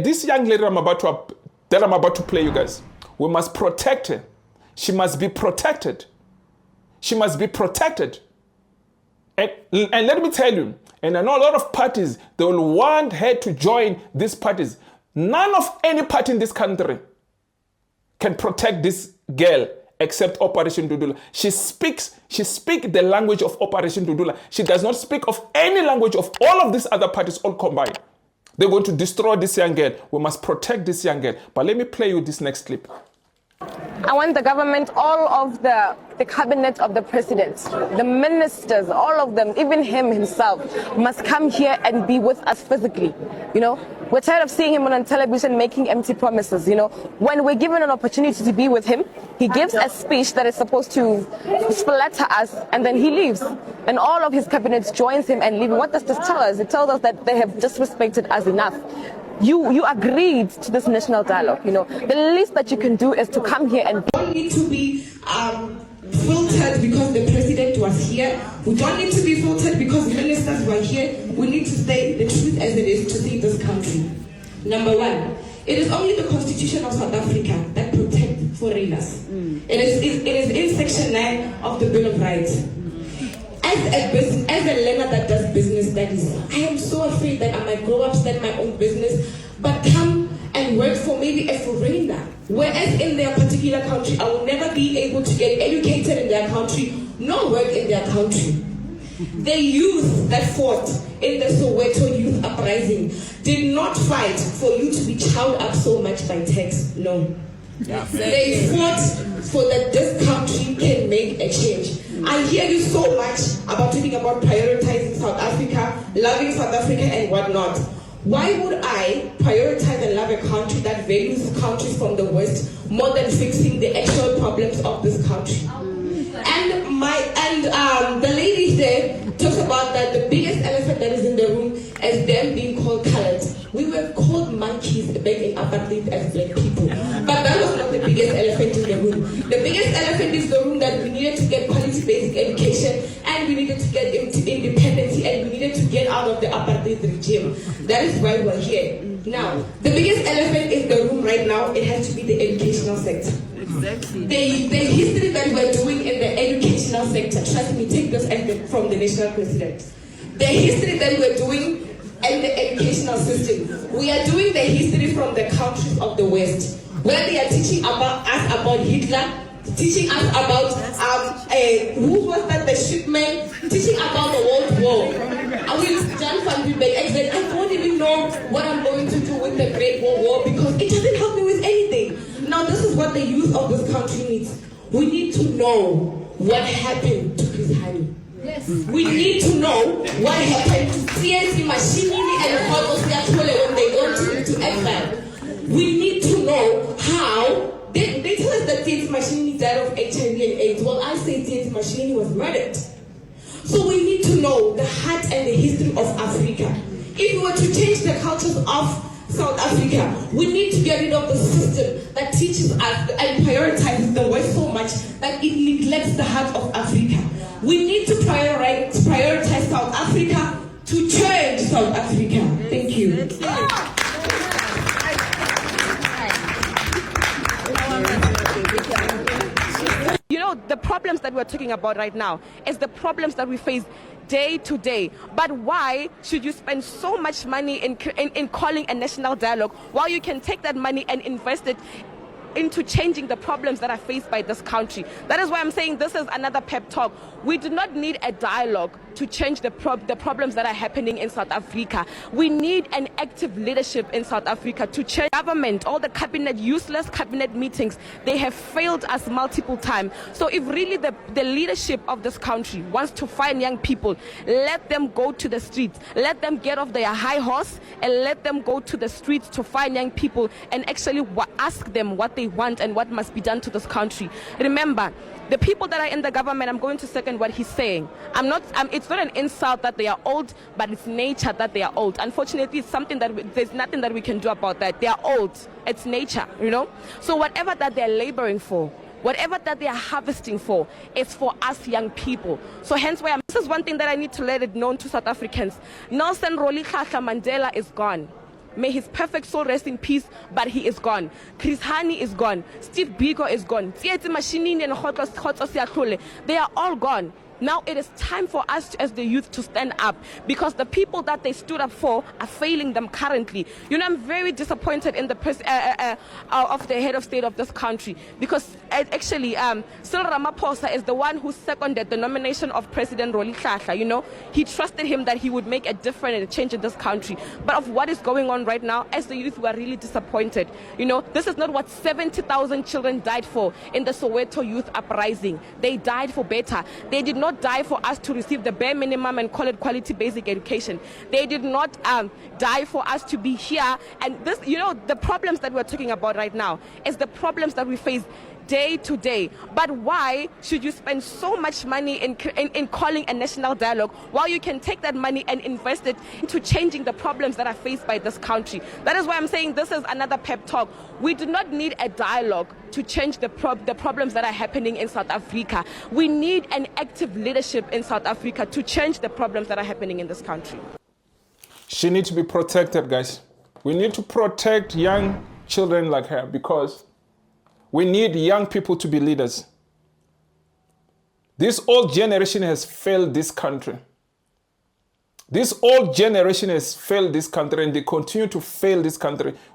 this young lady that I'm about to play, you guys, we must protect her. She must be protected. She must be protected. And let me tell you, and I know a lot of parties, they will want her to join these parties. None of any party in this country can protect this girl except Operation Dudula. She speaks the language of Operation Dudula. She does not speak of any language of all of these other parties all combined. They're going to destroy this young girl. We must protect this young girl. But let me play you this next clip. I want the government, all of the cabinet of the president, the ministers, all of them, even him himself, must come here and be with us physically. You know, we're tired of seeing him on television making empty promises. You know, when we're given an opportunity to be with him, he gives a speech that is supposed to splatter us, and then he leaves. And all of his cabinets joins him and leave. What does this tell us? It tells us that they have disrespected us enough. You agreed to this national dialogue. You know, the least that you can do is to come here and. We don't need to be filtered because the president was here. We don't need to be filtered because ministers were here. We need to say the truth as it is to save this country. Number one, it is only the Constitution of South Africa that protects foreigners. It is in Section 9 of the Bill of Rights. As a learner that does business studies, I am so afraid that I might grow up, start my own business, but come and work for maybe a foreigner. Whereas in their particular country, I will never be able to get educated in their country, nor work in their country. The youth that fought in the Soweto youth uprising did not fight for you to be chowed up so much by tax, no. Yeah. They fought for that this country can make a change. I hear you so much about talking about prioritizing South Africa, loving South Africa and whatnot. Why would I prioritize and love a country that values countries from the West more than fixing the actual problems of this country? And the lady there talks about that the biggest elephant that is in the room is them being called colored. We were called monkeys back in apartheid as black people. But that was not the biggest elephant in the room. The biggest elephant is the room that we needed to get quality basic education, and we needed to get independence, and we needed to get out of the apartheid regime. That is why we're here. Now, the biggest elephant in the room right now, it has to be the educational sector. Exactly. The history that we're doing in the educational sector, trust me, take this from the national president. The history that we're doing in the educational system, we are doing the history from the countries of the West, where they are teaching us about Hitler, teaching us about who was that, the shipman, teaching about the World War. I will John van Riebeck, I don't even know what I'm going to do with the Great World War because it doesn't help me with anything. Now this is what the youth of this country needs. We need to know what happened to Chris Hani. Yes. We need to know what happened to CNC Machinini and Hotosiyatole when they go to exile. We need to know how they tell us that CNC Machinini died of HIV and AIDS. Well, I say CNC Machinini was murdered. So we need to know the heart and the history of Africa. If we were to change the cultures of South Africa, we need to get rid of the system that teaches us and prioritizes the West so much that it neglects the heart of Africa. We need to prioritize South Africa to change South Africa. Thank you. You know, the problems that we're talking about right now is the problems that we face day to day. But why should you spend so much money in calling a national dialogue while you can take that money and invest it into changing the problems that are faced by this country? That is why I'm saying this is another pep talk. We do not need a dialogue to change the problems that are happening in South Africa. We need an active leadership in South Africa to change government. All the useless cabinet meetings, they have failed us multiple times. So if really the leadership of this country wants to find young people, let them go to the streets. Let them get off their high horse and let them go to the streets to find young people and actually ask them what they want and what must be done to this country. Remember, the people that are in the government, I'm going to second what he's saying. It's not an insult that they are old, but it's nature that they are old. Unfortunately, it's something that there's nothing that we can do about that. They are old. It's nature, you know? So whatever that they're laboring for, whatever that they are harvesting for, is for us young people. So hence why this is one thing that I need to let it known to South Africans. Nelson Rolihlahla Mandela is gone. May his perfect soul rest in peace, but he is gone. Chris Hani is gone. Steve Biko is gone. Tsietsi Mashinini and Khotso Siahlule, they are all gone. Now it is time for us as the youth to stand up, because the people that they stood up for are failing them currently. You know, I'm very disappointed in the of the head of state of this country, because actually Cyril Ramaphosa is the one who seconded the nomination of President Rolihlahla. You know, he trusted him that he would make a difference and a change in this country. But of what is going on right now, as the youth, we are really disappointed. You know, this is not what 70,000 children died for in the Soweto youth uprising. They died for better. They did not die for us to receive the bare minimum and call it quality basic education. They did not die for us to be here. And this, you know, the problems that we're talking about right now is the problems that we face day to day. But why should you spend so much money in calling a national dialogue while you can take that money and invest it into changing the problems that are faced by this country? That is why I'm saying this is another pep talk. We do not need a dialogue to change the problems that are happening in South Africa. We need an active leadership in South Africa to change the problems that are happening in this country. She needs to be protected, guys. We need to protect young children like her, because we need young people to be leaders. This old generation has failed this country. This old generation has failed this country, and they continue to fail this country.